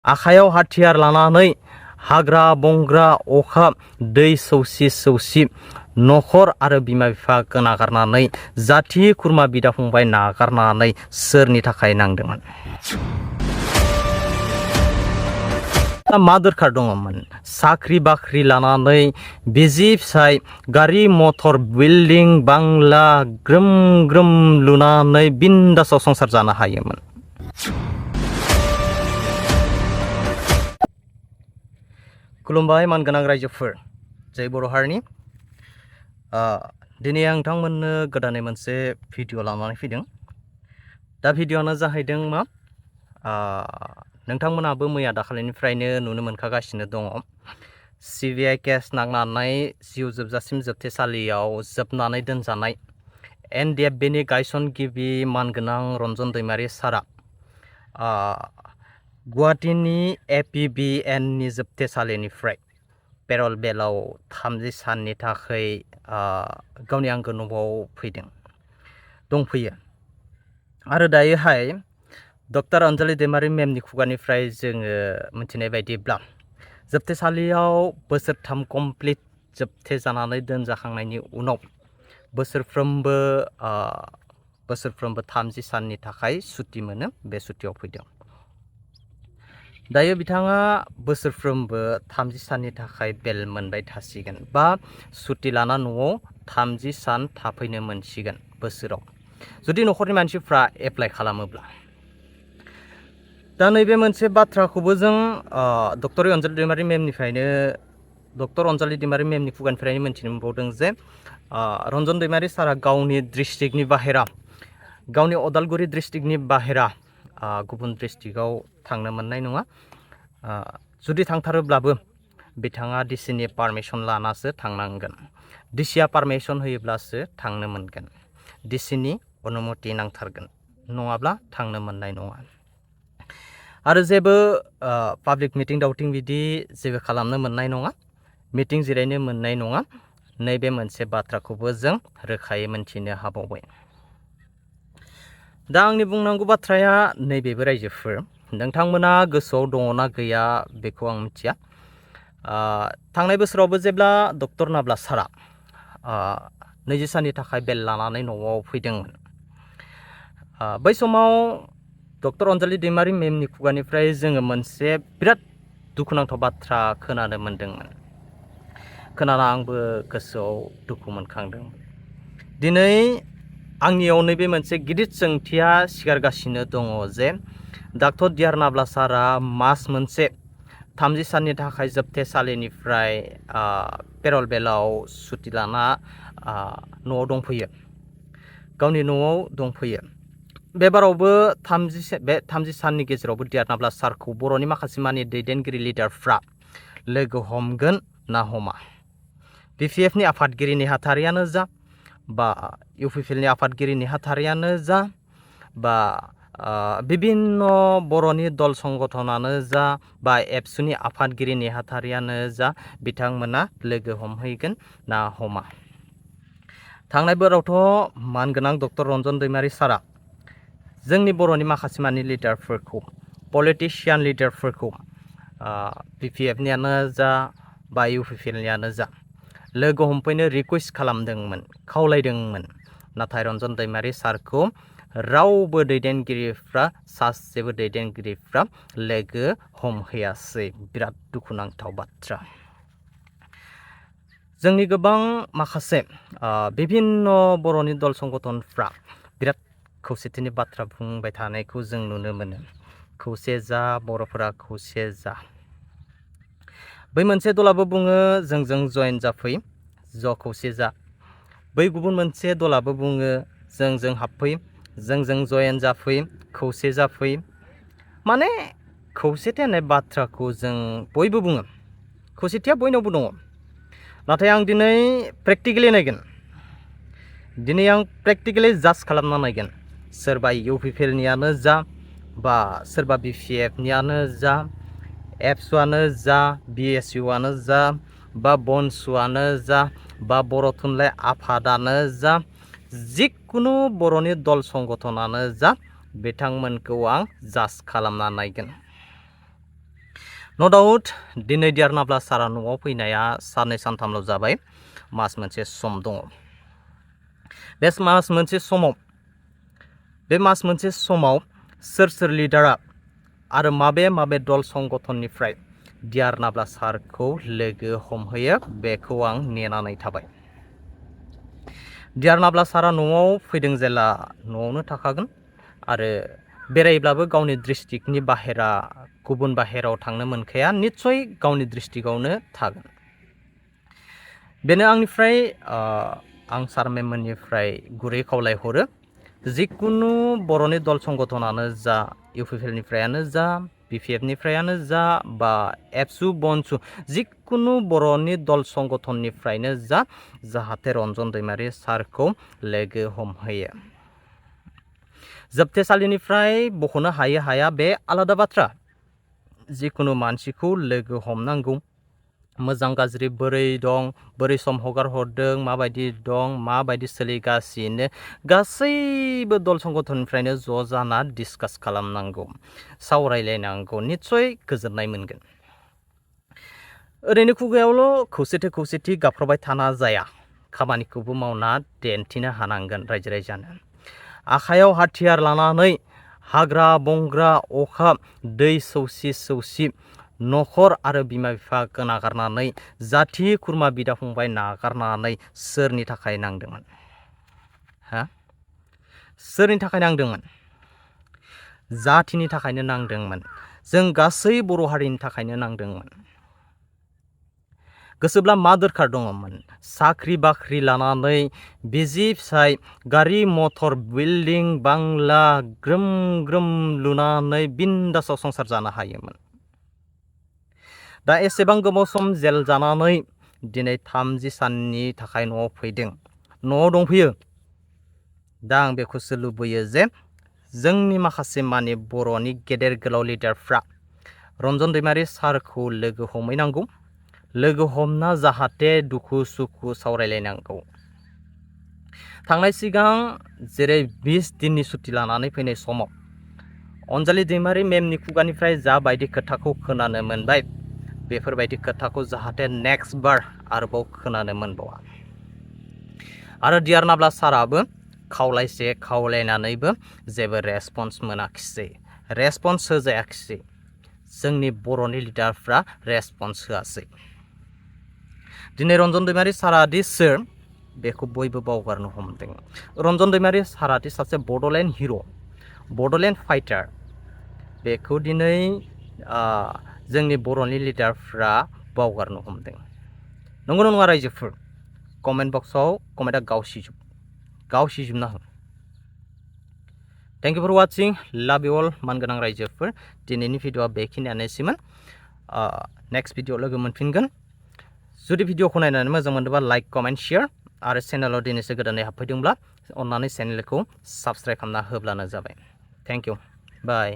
आखायाव हाथियार लानानै हाग्रा बंग्रा अखा दै सौसि सौसि नखर आरो बिमा बिफा नागारनानै जाथि खुरमा बिदा फंबाय नागारनानै सोरनि थाखाय नांदोंमोन मा दरखार दङमोन साख्रि बाख्रि लानानै बिजि फिसाय गारि मटर बिल्डिं बांला ग्रोम ग्रोम लुनानै बिन्दासाव संसार जानो हायोमोन खुलुमबाय मानगोनां रायजोफोर जय बर' हारिनि दिनै आं नोंथांमोननो गोदानै मोनसे भिडिअ लानानै फैदों दा भिडिअआनो जाहैदों मा नोंथांमोनाबो मैया दाखालिनिफ्रायनो नुनो मोनखागासिनो दङ सिबिआइ केस नांनानै जिउ जोबजासिम जोबथेसालियाव जोबनानै दोनजानाय एनडिएफबिनि गायसनगिरि मानगोनां रन्जन दैमारि सारा गुवाहाटीनि एपिबिएननि जोबथेसालिनिफ्राय पेरल बेलाव 30 साननि थाखाय गावनि आंगो न'आव दंफैयो आरो दायोहाय डक्टर अन्जलि दैमारि मेमनि खुगानिफ्राय जोङो मिथिनाय बायदिब्ला जोबथेसालियाव बोसोरथाम कमप्लिट जोबथे जानानै दोनजाखांनायनि उनाव बोसोरफ्रोमबो 30 साननि थाखाय सुटि मोनो बे सुटियाव फैदों दायो बिथाङा बोसोरफ्रोमबो 30 साननि थाखाय बेल मोनबाय थासिगोन बा सुटि लाना न'आव 30 सान थाफैनो मोनसिगोन बोसोराव जुदि नखरनि मानसिफ्रा एप्लाइ खालामोब्ला दा नैबे मोनसे बाथ्राखौबो जों डक्टर अन्जलि दैमारि मेमनि खुगानिफ्रायनो मिथिनो मोनबावदों जे रन्जन दैमारि सारा गावनि डिस्ट्रिक्टनि बाहेरा गावनि उदालगुरि डिस्ट्रिक्टनि बाहेरा गुबुन डिस्ट्रिक्टआव थांनो मोननाय नङा जुदि थांथारोब्लाबो बिथाङा डिसिनि पारमिसन लानासो थांनांगोन डिसिआ पारमिसन होयोब्लासो थांनो मोनगोन डिसिनि अनुमति नांथारगोन नङाब्ला थांनो मोननाय नङा आरो जेबो पाब्लिक मिटिं दावटिं बिदि जेबो खालामनो मोननाय नङा मिटिं जिरायनो मोननाय नङा नैबे मोनसे बाथ्राखौबो जों रोखायै मोनथिनो हाबावबाय दा आंनि बुंनांगौ बाथ्राया नैबेबो रायजोफोर नोंथांमोना गोसोआव दङना गैया बेखौ आं मिथिया थांनाय बोसोरावबो जेब्ला डक्टर नाब्ला सारा 20 साननि थाखाय बेल लानानै न'आव फैदोंमोन बै समाव डक्टर अन्जलि दैमारि मेमनि खुगानिफ्राय जोङो मोनसे बिराद दुखुनांथाव बाथ्रा खोनानो मोनदोंमोन खोनाना आंबो गोसोआव दुखु मोनखांदों दिनै आंनियाव नैबे मोनसे गिदिर सोंथिया सिखारगासिनो दङ जे डक्टर डिआर नाब्ला सारा मास मोनसे 30 साननि थाखाय जोबथेसालिनिफ्राय पेरल बेलाव सुटि लाना न'आव दंफैयो गावनि न'आव दंफैयो बे बारावबो 30 साननि गेजेरावबो डिआर नाब्ला सारखौ बर'नि माखासे मानि दैदेनगिरि लिडारफ्रा लोगो हमगोन ना हमा बिपिएफनि आफादगिरि नेहाथारियानो जा बा इउपिपिएलनि आफादगिरि नेहाथारियानो जा बा बिभिन्न बर'नि दल संगठनानो जा बा एबसुनि आफादगिरि नेहाथारियानो जा बिथांमोना लोगो हमहैगोन ना हमा थांनाय बोरावथ' मानगोनां डक्टर रन्जन दैमारि सारा जोंनि बर'नि माखासे मानि लिडारफोरखौ पलिटिशियान लिडारफोरखौ बिपिएफनियानो जा बा इउपिपिएलनियानो जा लोगो हमफैनो रिक्वेस्ट खालामदोंमोन खावलायदोंमोन नाथाय रन्जन दैमारि सारखौ रावबो सासेबो दैदेनगिरिफ्रा लोगो हमहैयासै बिराद दुखुनांथाव बाथ्रा जोंनि गोबां माखासे बिभिन्न बर'नि दल संगठनफ्रा बिराद खौसेथिनि बाथ्रा बुंबाय थानायखौ जों नुनो मोनो खौसे जा बर'फोरा खौसे जा बै मोनसे दलाबो बुङो जोंजों जयेन जाफै ज' खौसे जा बै गुबुन मोनसे दलाबो बुङो जोंजों हाबफै जोंजों जयेन जाफै खौसे जाफै माने खौसेथि होननाय बाथ्राखौ जों बयबो बुङो खौसेथिया बयनावबो दङ नाथाय आं दिनै प्रेक्टिकेलि नायगोन दिनै आं प्रेक्टिकेलि जाज खालामना नायगोन सोरबा इउपिपिएलनियानो जा बा सोरबा बिपिएफनियानो जा एबसुआनो जा बिएसइउआनो जा बा बनसुआनो जा बा बर' थुनलाइ आफादानो जा जिखुनु बर'नि दल संगठनानो जा बिथांमोनखौ आं जाज खालामना नायगोन नो डाउट दिनै दियारनाब्ला सारा न'आव फैनाया साननै सानथामल' जाबाय मास मोनसे सम दङ बे मास मोनसे समाव सोर सोर लिडारा आरो माबे दल संगठननिफ्राय दियारनाब्ला सारखौ लोगो हमहैयो बेखौ आं नेनानै थाबाय दियारनाब्ला सारा न'आव फैदों जेला न'आवनो थाखागोन आरो बेरायब्लाबो गावनि डिस्ट्रिक्टनि बाहेरा गुबुन बाहेराव थांनो मोनखाया निश्चय गावनि डिस्ट्रिक्टआवनो थागोन बेनो आंनिफ्राय आं सार मेममोननिफ्राय गुरै खावलायहरो जिकुनु बर'नि दल संगठनानो जा UPPLनिफ्रायानो जा BPFनिफ्रायानो जा बा एबसु बनसु जिकुनु बर'नि दल संगठननिफ्रायनो जा जाहाथे रन्जन दैमारि सारखौ लोगो हमहैयो जोबथेसालिनिफ्राय बख'नो हायो हाया बे आलादा बाथ्रा जिकुनु मानसिखौ लोगो हमनांगौ मोजां गाज्रि बोरै दं बोरै सम हगार हरदों माबायदि दं माबायदि सोलिगासिनो गासैबो दल संगठननिफ्रायनो ज' जाना डिसकास खालामनांगौ सावरायलायनांगौ निश्चय गोजोननाय मोनगोन ओरैनो खुगायावल' खौसेथि गाबफ्राबाय थाना जाया खामानिखौबो मावना दिन्थिनो हानांगोन रायजो राजानो आखायाव हाथियार लानानै हाग्रा बंग्रा अखा दै सौसि न'खर आरो बिमा बिफा नागारनानै जाथि खुरमा बिदा फंबाय नागारनानै सोरनि थाखाय नांदोंमोन सोरनि थाखाय नांदोंमोन जाथिनि थाखायनो नांदोंमोन जों गासै बर' हारिनि थाखायनो नांदोंमोन गोसोब्ला मा दरखार दङमोन साख्रि बाख्रि लानानै बिसि फिसाय गारि मटर बिल्डिं बांला ग्रोम ग्रोम लुनानै बिन्दासाव संसार जानो हायोमोन दा एसेबां गोबाव सम जेल जानानै दिनै 30 साननि थाखाय न'आव फैदों न'आव दंफैयो दा आं बेखौसो लुबैयो जे जोंनि माखासे माने बर'नि गेदेर गोलाव लिडारफ्रा रन्जन दैमारि सारखौ लोगो हमहैनांगौ लोगो हमना जाहाथे दुखु सुखु सावरायलायनांगौ थांनाय सिगां जेरै 20 दिननि सुथि लानानै फैनाय समाव अनजालि दैमारि मेमनि खुगानिफ्राय जा बायदि खोथाखौ खोनानो मोनबाय बेफोरबायदि खोथाखौ जाहाथे नेक्स्ट बार आरोबाव खोनानो मोनबावा आरो दियारनाब्ला साराबो खावलायसे खावलायनानैबो जेबो रेसपन्स मोनाखिसै रेसपन्स होजायाखिसै जोंनि बर'नि लिडारफ्रा रेसपन्स होआसै दिनै रन्जन दैमारि सारादि सोर बेखौ बयबो बावगारनो हमदों रन्जन दैमारि सारादि सासे बड'लेण्ड हिर' बड'लेण्ड फाइटार बेखौ दिनै जोंनि बर'नि लिडारफ्रा बावगारनो हमदों नंगौना नङा रायजोफोर कमेन्ट बक्सआव कमेन्टआ गावसिजोबना हो थेंक इउ फर वाचिं लाभ इउ अल मानगोनां रायजोफोर दिनैनि भिडिअआ बेखिनियानोसैमोन नेक्स्ट भिडिअ लोगो मोनफिनगोन जुदि भिडिअखौ नायनानै मोजां मोनदोंबा लाइक कमेन्ट शेयार आरो चेनेलाव दिनैसो गोदानै हाबफैदोंब्ला अन्नानै चेनेलखौ साबस्क्राइब खालामना होब्लानो जाबाय थेंक इउ बाय